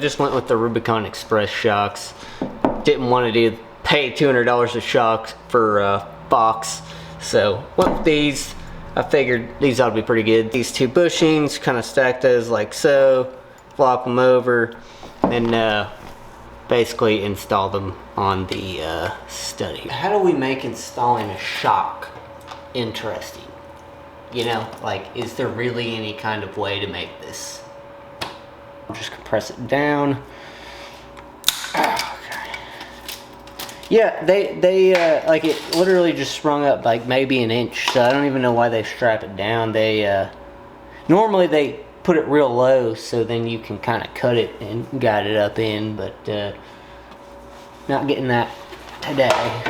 Just went with the Rubicon Express shocks. Didn't want to pay $200 a shock for a box, so went with these. I figured these ought to be pretty good. These two bushings, kind of stack those like so, flop them over, and basically install them on the study. How do we make installing a shock interesting? You know, like, is there really any kind of way to make this? Just compress it down. Okay. Yeah, they like, it literally just sprung up like maybe an inch, so I don't even know why they strap it down. They normally they put it real low so then you can kind of cut it and guide it up in, but not getting that today.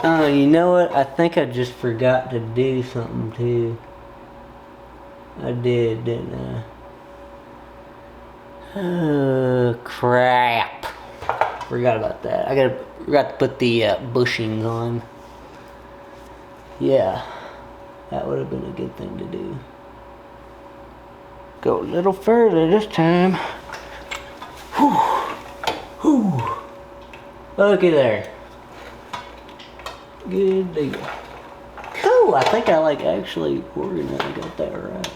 Oh, you know what? I think I just forgot to do something too. I did, didn't I? Oh, crap. Forgot about that. I forgot to put the bushings on. Yeah, that would have been a good thing to do. Go a little further this time. Whew. Whew. Looky there. Good deal. Cool, I think I like actually organized. I got that right.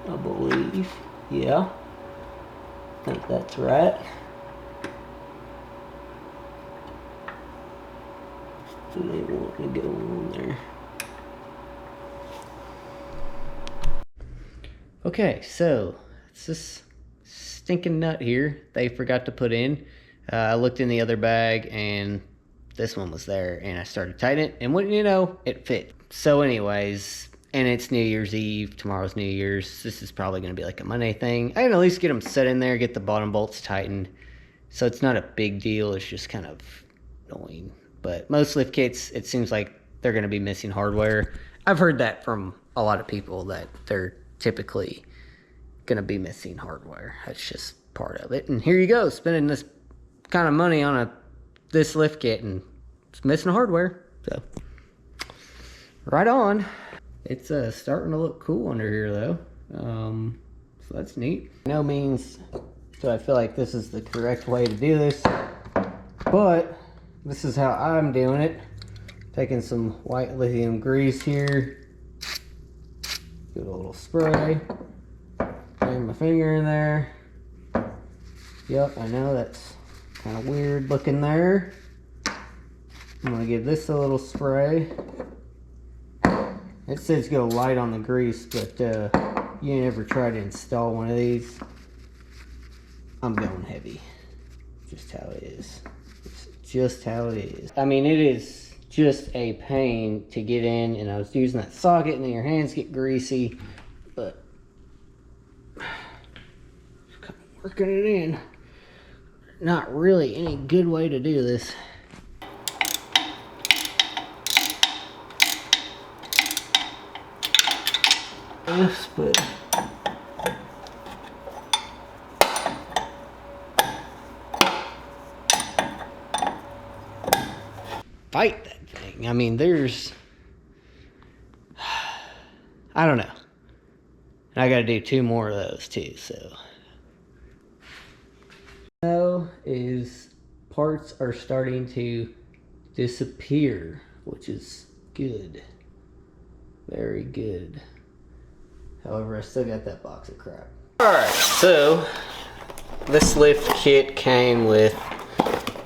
I believe. Yeah. I think that's right. So they want to go on there. Okay, so it's this stinking nut here they forgot to put in. I looked in the other bag and this one was there, and I started tightening it, and wouldn't you know, it fit. So anyways, and it's New Year's Eve, tomorrow's New Year's, this is probably going to be like a Monday thing. I can at least get them set in there, get the bottom bolts tightened, so it's not a big deal, it's just kind of annoying. But most lift kits, it seems like they're going to be missing hardware. I've heard that from a lot of people, that they're typically going to be missing hardware. That's just part of it. And here you go, spending this kind of money on this lift kit and it's missing hardware. So right on. It's starting to look cool under here though, so that's neat. By no means do I feel like this is the correct way to do this, but this is how I'm doing it. Taking some white lithium grease here, give it a little spray, bring my finger in there. Yep, I know that's kind of weird looking there. I'm gonna give this a little spray. It says go light on the grease, but you never try to install one of these. I'm going heavy. Just how it is. It's just how it is. I mean, it is just a pain to get in, and I was using that socket and then your hands get greasy, but just working it in. Not really any good way to do this. Yes, but fight that thing. I mean, there's, I don't know. And I got to do 2 more of those too, so. Now is parts are starting to disappear, which is good. Very good. However, I still got that box of crap. Alright, so this lift kit came with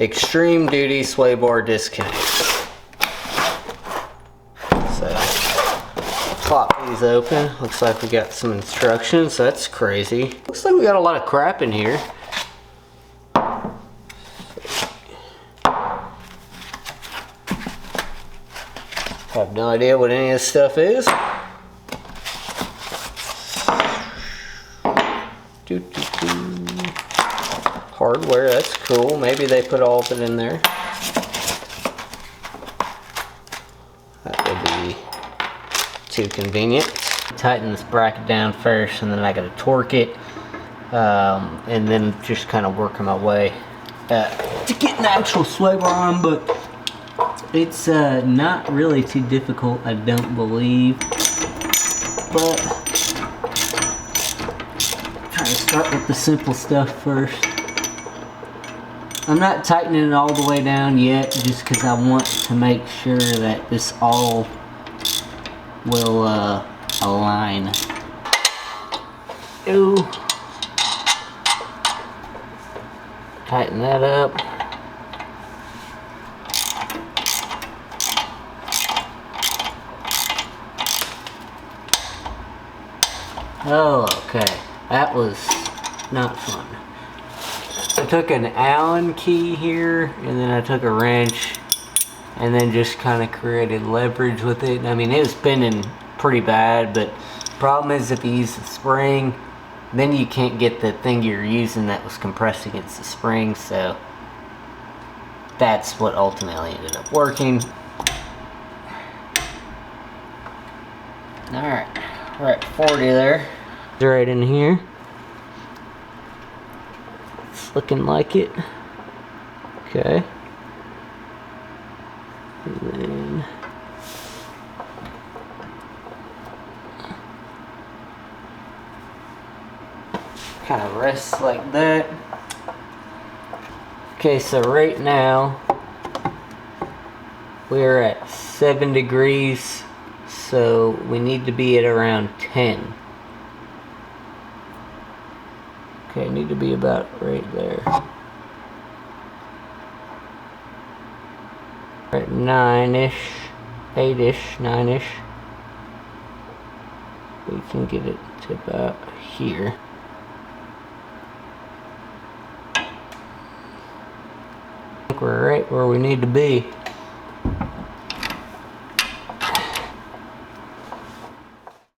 extreme duty sway bar disconnects. So, pop these open. Looks like we got some instructions. That's crazy. Looks like we got a lot of crap in here. Have no idea what any of this stuff is. Hardware, that's cool. Maybe they put all of it in there. That would be too convenient. Tighten this bracket down first, and then I gotta torque it, and then just kind of working my way to get an actual sway bar on. But It's not really too difficult, I don't believe, but try to start with the simple stuff first. I'm not tightening it all the way down yet, just because I want to make sure that this all will align. Ooh. Tighten that up. Oh, okay. That was not fun. I took an Allen key here, and then I took a wrench, and then just kind of created leverage with it. I mean, it was spinning pretty bad, but the problem is if you use the spring, then you can't get the thing you're using that was compressed against the spring, so that's what ultimately ended up working. Alright, we're at 40 there. Right in here. It's looking like it. Okay. And then kind of rests like that. Okay, so right now we're at 7 degrees, so we need to be at around 10. Okay, need to be about right there. Right, 9-ish, 8-ish, 9-ish. We can get it to about here. I think we're right where we need to be.